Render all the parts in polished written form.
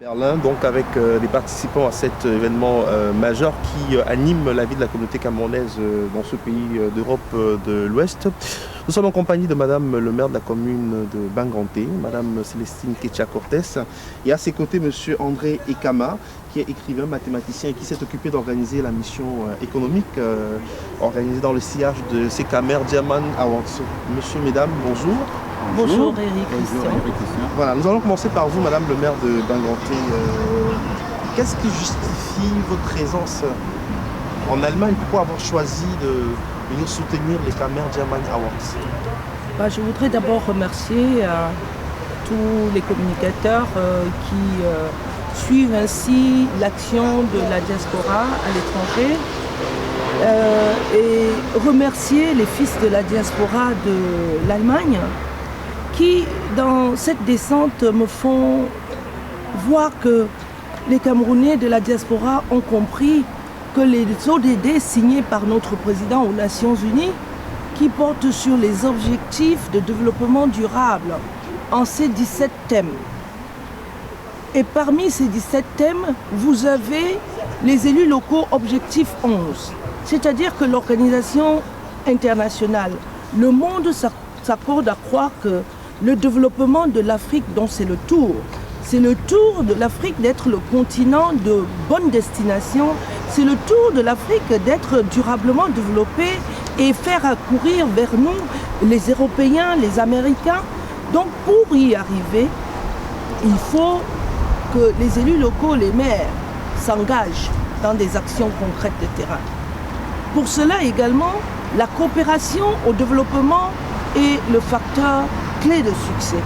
Berlin, donc avec les participants à cet événement majeur qui anime la vie de la communauté camerounaise dans ce pays d'Europe de l'Ouest. Nous sommes en compagnie de Madame le maire de la commune de Banganté, Madame Célestine Ketcha-Cortés, et à ses côtés Monsieur André Ekama, qui est écrivain, mathématicien et qui s'est occupé d'organiser la mission économique organisée dans le sillage de Sekamer Diamant Awards. Monsieur, Mesdames, bonjour. Bonjour Eric Christian. Voilà, nous allons commencer par vous, Madame le maire de Banganté. Qu'est-ce qui justifie votre présence en Allemagne? Pourquoi avoir choisi de venir soutenir les Kamer Diamant Awards? Je voudrais d'abord remercier tous les communicateurs qui suivent ainsi l'action de la diaspora à l'étranger et remercier les fils de la diaspora de l'Allemagne qui, dans cette descente, me font voir que les Camerounais de la diaspora ont compris que les ODD signés par notre président aux Nations Unies, qui portent sur les objectifs de développement durable en ces 17 thèmes. Et parmi ces 17 thèmes, vous avez les élus locaux objectif 11. C'est-à-dire que l'organisation internationale, le monde s'accorde à croire que le développement de l'Afrique, dont c'est le tour de l'Afrique d'être le continent de bonne destination, c'est le tour de l'Afrique d'être durablement développé et faire accourir vers nous les Européens, les Américains. Donc pour y arriver, il faut que les élus locaux, les maires, s'engagent dans des actions concrètes de terrain. Pour cela également, la coopération au développement est le facteur clé de succès,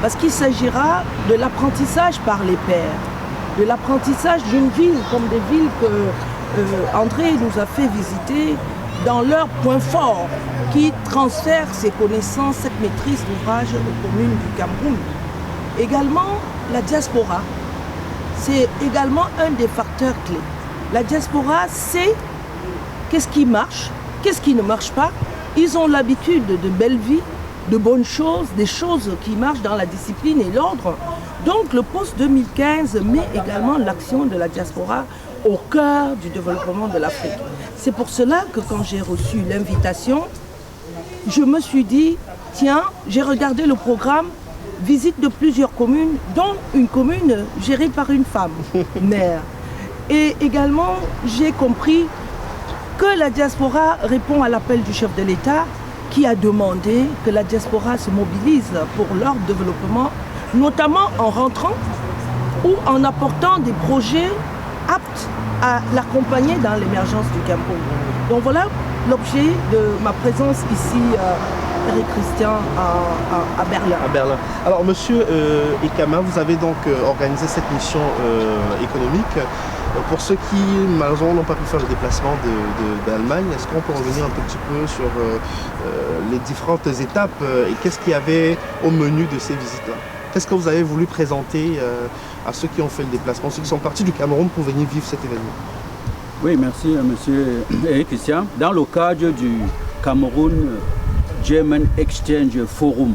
parce qu'il s'agira de l'apprentissage par les pairs, de l'apprentissage d'une ville comme des villes que André nous a fait visiter dans leurs points forts, qui transfèrent ces connaissances, cette maîtrise d'ouvrage aux communes du Cameroun. Également, la diaspora, c'est également un des facteurs clés. La diaspora sait qu'est-ce qui marche, qu'est-ce qui ne marche pas. Ils ont l'habitude de belles vies, de bonnes choses, des choses qui marchent dans la discipline et l'ordre. Donc le post-2015 met également l'action de la diaspora au cœur du développement de l'Afrique. C'est pour cela que quand j'ai reçu l'invitation, je me suis dit, tiens, j'ai regardé le programme, visite de plusieurs communes, dont une commune gérée par une femme, maire. Et également, j'ai compris que la diaspora répond à l'appel du chef de l'État, qui a demandé que la diaspora se mobilise pour leur développement, notamment en rentrant ou en apportant des projets aptes à l'accompagner dans l'émergence du Cameroun. Donc voilà l'objet de ma présence ici, Eric Christian, à Berlin. À Berlin. Alors Monsieur Ekama, vous avez donc organisé cette mission économique. Pour ceux qui malheureusement n'ont pas pu faire le déplacement d'Allemagne, est-ce qu'on peut revenir un petit peu sur les différentes étapes et qu'est-ce qu'il y avait au menu de ces visites-là? Qu'est-ce que vous avez voulu présenter à ceux qui ont fait le déplacement, ceux qui sont partis du Cameroun pour venir vivre cet événement? Oui, merci Monsieur Eric Christian. Dans le cadre du Cameroun German Exchange Forum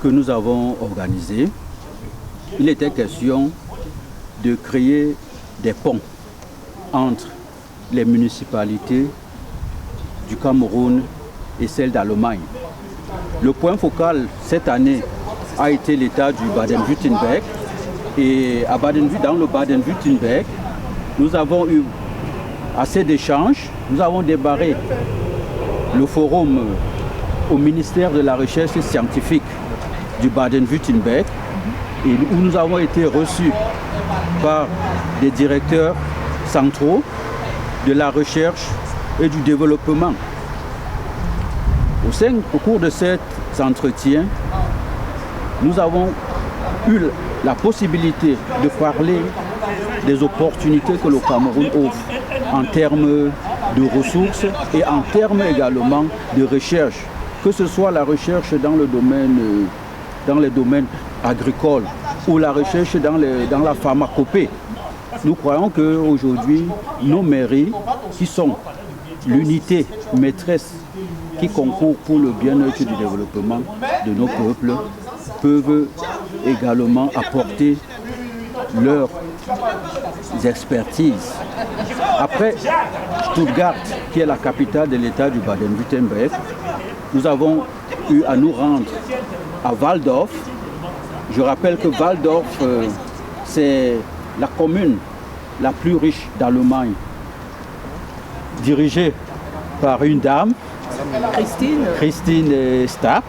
que nous avons organisé, il était question de créer des ponts entre les municipalités du Cameroun et celles d'Allemagne. Le point focal cette année a été l'État du Baden-Württemberg et dans le Baden-Württemberg, nous avons eu assez d'échanges. Nous avons débarré le forum au ministère de la Recherche scientifique du Baden-Württemberg et où nous avons été reçus par des directeurs centraux de la recherche et du développement. Au cours de cet entretien, nous avons eu la possibilité de parler des opportunités que le Cameroun offre en termes de ressources et en termes également de recherche, que ce soit la recherche dans les domaines agricoles ou la recherche dans la pharmacopée. Nous croyons qu'aujourd'hui, nos mairies, qui sont l'unité maîtresse qui concourt pour le bien-être du développement de nos peuples, peuvent également apporter leurs expertises. Après Stuttgart, qui est la capitale de l'État du Baden-Württemberg, nous avons eu à nous rendre à Walldorf. Je rappelle que Walldorf, c'est la commune la plus riche d'Allemagne, dirigée par une dame, Christine Stapp.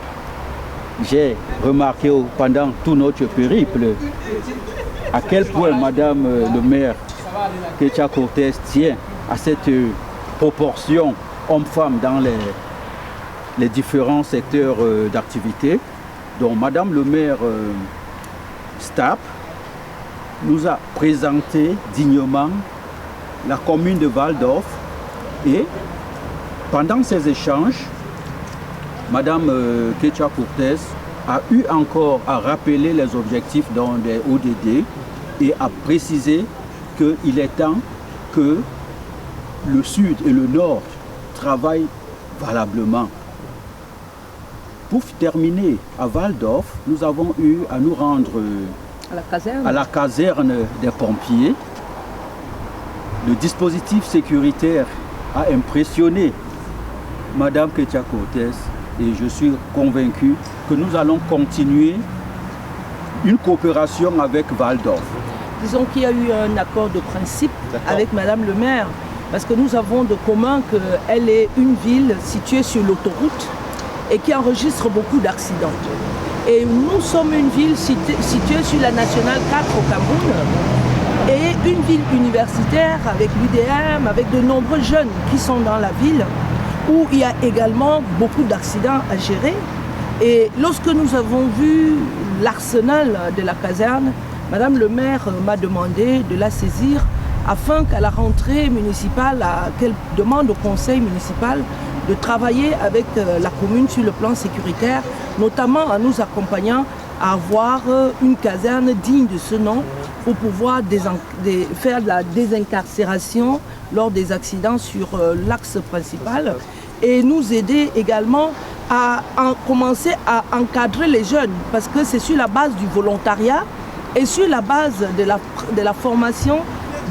J'ai remarqué pendant tout notre périple à quel point Madame le maire Ketia Cortés tient à cette proportion homme-femme dans les différents secteurs d'activité. Donc Madame le maire Stapp nous a présenté dignement la commune de Walldorf et pendant ces échanges, Madame Ketia Cortés a eu encore à rappeler les objectifs dans les ODD et a précisé qu'il est temps que le Sud et le Nord travaillent valablement. Pour terminer, à Walldorf, nous avons eu à nous rendre à la caserne des pompiers. Le dispositif sécuritaire a impressionné Madame Ketia Cortés et je suis convaincu que nous allons continuer une coopération avec Walldorf. Disons qu'il y a eu un accord de principe avec Madame le maire parce que nous avons de commun qu'elle est une ville située sur l'autoroute et qui enregistre beaucoup d'accidents. Et nous sommes une ville située sur la nationale 4 au Cameroun et une ville universitaire avec l'UDM, avec de nombreux jeunes qui sont dans la ville où il y a également beaucoup d'accidents à gérer. Et lorsque nous avons vu l'arsenal de la caserne, Madame le maire m'a demandé de la saisir afin qu'à la rentrée municipale, qu'elle demande au conseil municipal de travailler avec la commune sur le plan sécuritaire, notamment en nous accompagnant à avoir une caserne digne de ce nom pour pouvoir faire de la désincarcération lors des accidents sur l'axe principal et nous aider également à commencer à encadrer les jeunes parce que c'est sur la base du volontariat et sur la base de la formation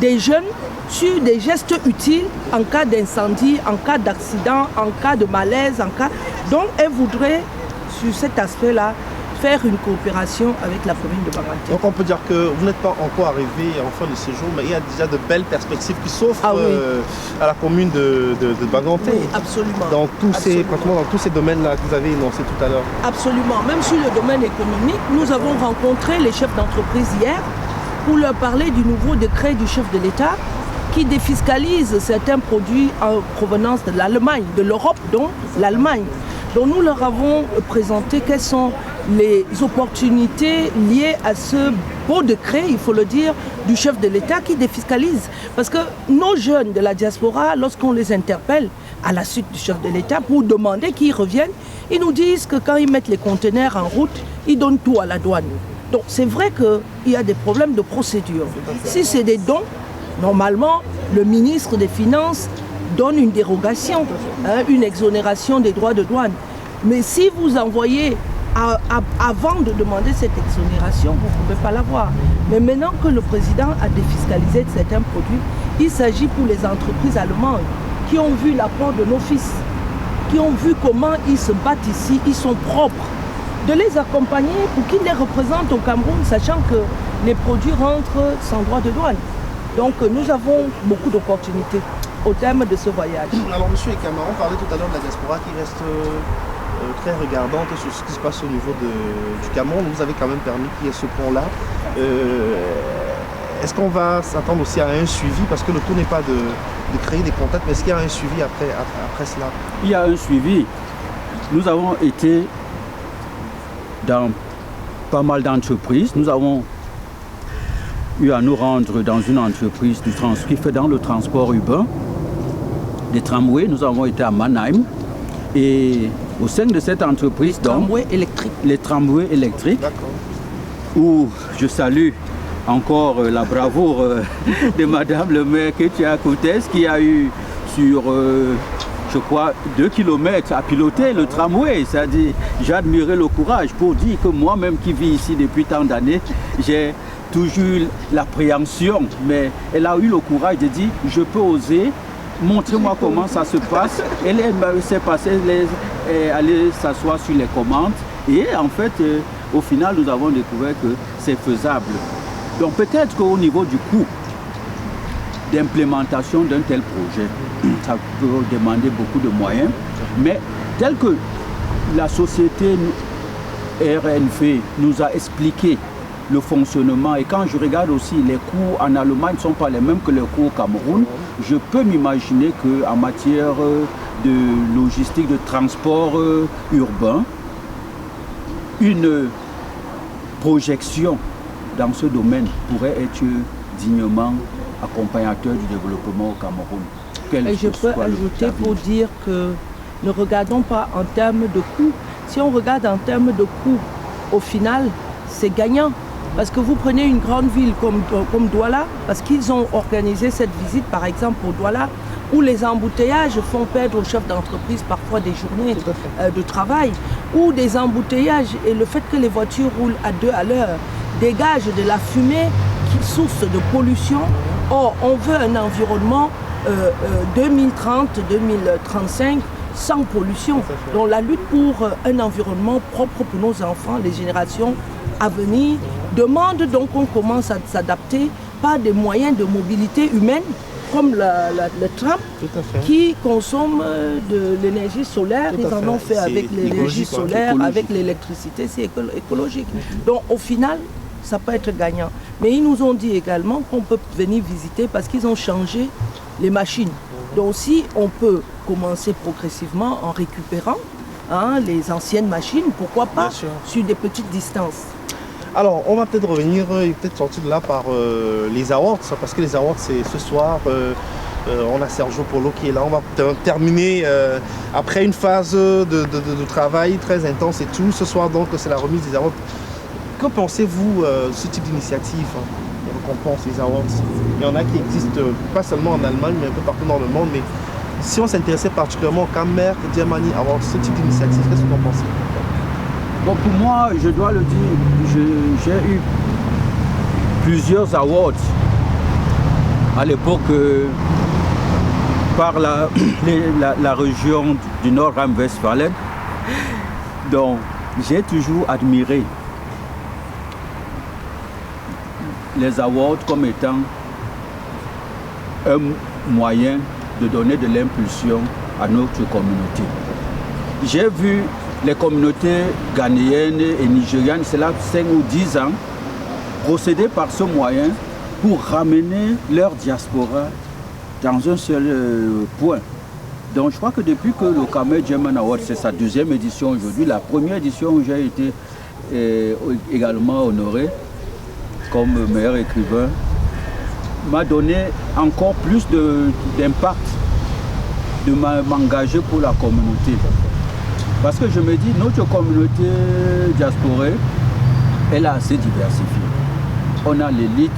des jeunes sur des gestes utiles en cas d'incendie, en cas d'accident, en cas de malaise, Donc elle voudrait, sur cet aspect-là, faire une coopération avec la commune de Banganté. Donc on peut dire que vous n'êtes pas encore arrivé en fin de séjour, mais il y a déjà de belles perspectives qui s'offrent à la commune de Banganté. Oui, absolument. Pratiquement dans tous ces domaines-là que vous avez énoncés tout à l'heure. Absolument. Même sur le domaine économique, nous avons rencontré les chefs d'entreprise hier pour leur parler du nouveau décret du chef de l'État qui défiscalise certains produits en provenance de l'Allemagne, de l'Europe, dont l'Allemagne. Donc nous leur avons présenté quelles sont les opportunités liées à ce beau décret, il faut le dire, du chef de l'État qui défiscalise. Parce que nos jeunes de la diaspora, lorsqu'on les interpelle à la suite du chef de l'État pour demander qu'ils reviennent, ils nous disent que quand ils mettent les conteneurs en route, ils donnent tout à la douane. Donc c'est vrai qu'il y a des problèmes de procédure. Si c'est des dons, normalement, le ministre des Finances donne une dérogation, une exonération des droits de douane. Mais si vous envoyez avant de demander cette exonération, vous ne pouvez pas l'avoir. Mais maintenant que le président a défiscalisé certains produits, il s'agit pour les entreprises allemandes qui ont vu l'apport de nos fils, qui ont vu comment ils se battent ici, ils sont propres, de les accompagner pour qu'ils les représentent au Cameroun, sachant que les produits rentrent sans droit de douane. Donc nous avons beaucoup d'opportunités au terme de ce voyage. Alors monsieur Ekama, on parlait tout à l'heure de la diaspora qui reste très regardante sur ce qui se passe au niveau du Cameroun. Vous avez quand même permis qu'il y ait ce pont-là. Est-ce qu'on va s'attendre aussi à un suivi? Parce que le tout n'est pas de créer des contacts, mais est-ce qu'il y a un suivi après cela? Il y a un suivi. Nous avons été dans pas mal d'entreprises. Nous avons eu à nous rendre dans une entreprise qui fait dans le transport urbain des tramways. Nous avons été à Mannheim et au sein de cette entreprise, les tramways électriques, où je salue encore la bravoure de Madame le maire Ketia Cortés qui a eu sur je crois 2 km à piloter le tramway. C'est-à-dire, j'ai admiré le courage pour dire que moi-même qui vis ici depuis tant d'années, j'ai toujours l'appréhension, mais elle a eu le courage de dire je peux oser, montrez-moi comment ça se passe. Elle s'est passée, elle est allée s'asseoir sur les commandes et en fait, au final, nous avons découvert que c'est faisable. Donc peut-être qu'au niveau du coût d'implémentation d'un tel projet, ça peut demander beaucoup de moyens, mais tel que la société RNV nous a expliqué le fonctionnement, et quand je regarde aussi les coûts en Allemagne ne sont pas les mêmes que les coûts au Cameroun, je peux m'imaginer qu'en matière de logistique, de transport urbain, une projection dans ce domaine pourrait être dignement accompagnateur du développement au Cameroun. Et je peux ajouter pour dire que ne regardons pas en termes de coûts. Si on regarde en termes de coûts, au final, c'est gagnant. Parce que vous prenez une grande ville comme Douala, parce qu'ils ont organisé cette visite, par exemple, pour Douala, où les embouteillages font perdre aux chefs d'entreprise parfois des journées de travail, ou des embouteillages et le fait que les voitures roulent à 2 à l'heure dégage de la fumée qui est source de pollution. Or, on veut un environnement 2030-2035 sans pollution. Donc la lutte pour un environnement propre pour nos enfants, les générations à venir, demande donc qu'on commence à s'adapter par des moyens de mobilité humaine, comme le tram, qui consomme de l'énergie solaire. Ils en ont fait avec l'énergie solaire, avec l'électricité, c'est écologique. Donc au final, ça peut être gagnant. Mais ils nous ont dit également qu'on peut venir visiter parce qu'ils ont changé les machines. Donc si on peut commencer progressivement en récupérant les anciennes machines, pourquoi pas sur des petites distances. Alors, on va peut-être revenir et peut-être sortir de là par les awards, parce que les awards, c'est ce soir. On a Sergio Polo qui est là. On va terminer après une phase de travail très intense et tout. Ce soir, donc, c'est la remise des awards. Que pensez-vous de ce type d'initiative, les récompenses, les awards? Il y en a qui existent pas seulement en Allemagne, mais un peu partout dans le monde. Mais si on s'intéressait particulièrement au Camer Germany Awards, ce type d'initiative, qu'est-ce que vous en pensez? Bon, pour moi, je dois le dire, j'ai eu plusieurs awards à l'époque par la région du Nord-Rhine-Westphalie. Donc, j'ai toujours admiré les awards comme étant un moyen de donner de l'impulsion à notre communauté. J'ai vu les communautés ghanéennes et nigérianes, c'est là 5 ou 10 ans, procéder par ce moyen pour ramener leur diaspora dans un seul point. Donc je crois que depuis que le Camer German Award, c'est sa 2e édition aujourd'hui, la première édition où j'ai été également honoré comme meilleur écrivain, m'a donné encore plus d'impact de m'engager pour la communauté. Parce que je me dis, notre communauté diasporée, elle est assez diversifiée. On a l'élite,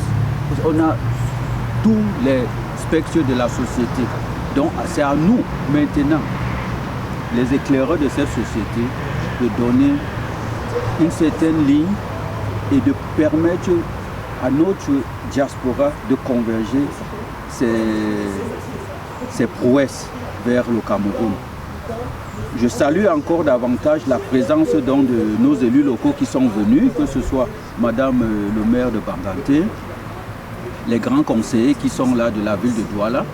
on a tous les spectres de la société. Donc c'est à nous maintenant, les éclaireurs de cette société, de donner une certaine ligne et de permettre à notre diaspora de converger ses prouesses vers le Cameroun. Je salue encore davantage la présence de nos élus locaux qui sont venus, que ce soit Madame le maire de Banganté, les grands conseillers qui sont là de la ville de Douala,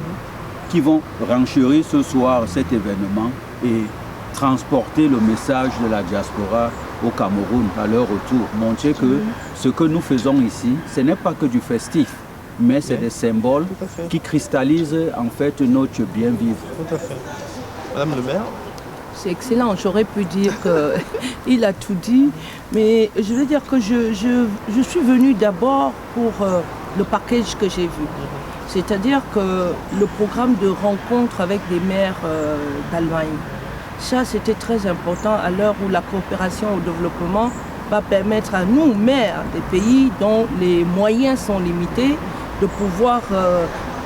qui vont renchérir ce soir cet événement et transporter le message de la diaspora au Cameroun à leur retour. Montrer que ce que nous faisons ici, ce n'est pas que du festif, mais c'est des symboles qui cristallisent en fait notre bien-vivre. Tout à fait. Madame le maire? C'est excellent, j'aurais pu dire qu'il a tout dit, mais je veux dire que je suis venue d'abord pour le package que j'ai vu. C'est-à-dire que le programme de rencontre avec des maires d'Allemagne, ça c'était très important à l'heure où la coopération au développement va permettre à nous, maires des pays dont les moyens sont limités, de pouvoir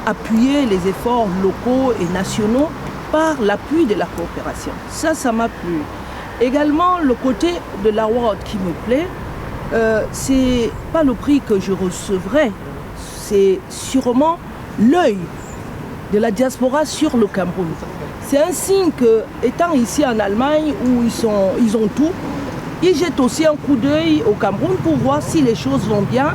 appuyer les efforts locaux et nationaux par l'appui de la coopération. Ça m'a plu. Également, le côté de l'award qui me plaît, c'est pas le prix que je recevrai, c'est sûrement l'œil de la diaspora sur le Cameroun. C'est un signe que, étant ici en Allemagne où ils ont tout, ils jettent aussi un coup d'œil au Cameroun pour voir si les choses vont bien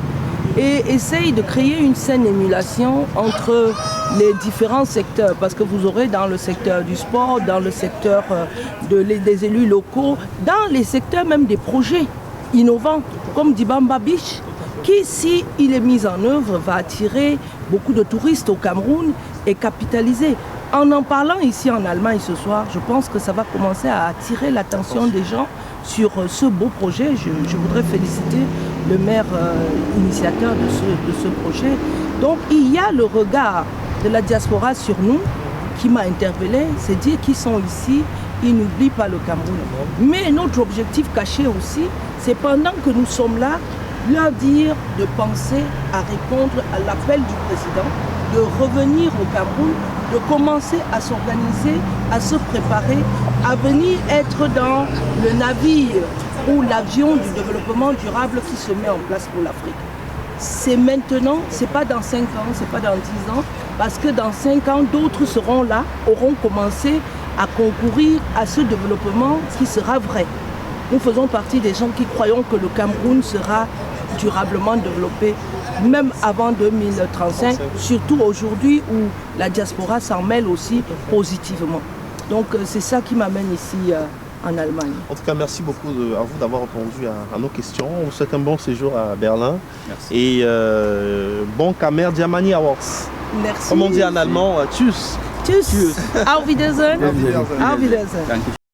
et essayent de créer une saine émulation entre les différents secteurs. Parce que vous aurez dans le secteur du sport, dans le secteur des élus locaux, dans les secteurs même des projets innovants, comme Dibamba Beach, qui, si il est mis en œuvre, va attirer beaucoup de touristes au Cameroun et capitaliser. En parlant ici en Allemagne ce soir, je pense que ça va commencer à attirer l'attention des gens sur ce beau projet. Je voudrais féliciter le maire initiateur de ce projet. Donc il y a le regard de la diaspora sur nous qui m'a interpellé, c'est dire qu'ils sont ici, ils n'oublient pas le Cameroun. Mais notre objectif caché aussi, c'est pendant que nous sommes là, leur dire de penser à répondre à l'appel du président, de revenir au Cameroun, de commencer à s'organiser, à se préparer, à venir être dans le navire ou l'avion du développement durable qui se met en place pour l'Afrique. C'est maintenant, c'est pas dans 5 ans, c'est pas dans 10 ans, parce que dans 5 ans, d'autres seront là, auront commencé à concourir à ce développement qui sera vrai. Nous faisons partie des gens qui croyons que le Cameroun sera durablement développé, même avant 2035, surtout aujourd'hui où la diaspora s'en mêle aussi positivement. Donc c'est ça qui m'amène ici en Allemagne. En tout cas, merci beaucoup à vous d'avoir répondu à nos questions. On vous souhaite un bon séjour à Berlin. Merci. Et bon Kamer Diamani Awards. Merci. Comme on dit en allemand, tschüss. Tschüss. Auf Wiedersehen. Auf Wiedersehen. Danke.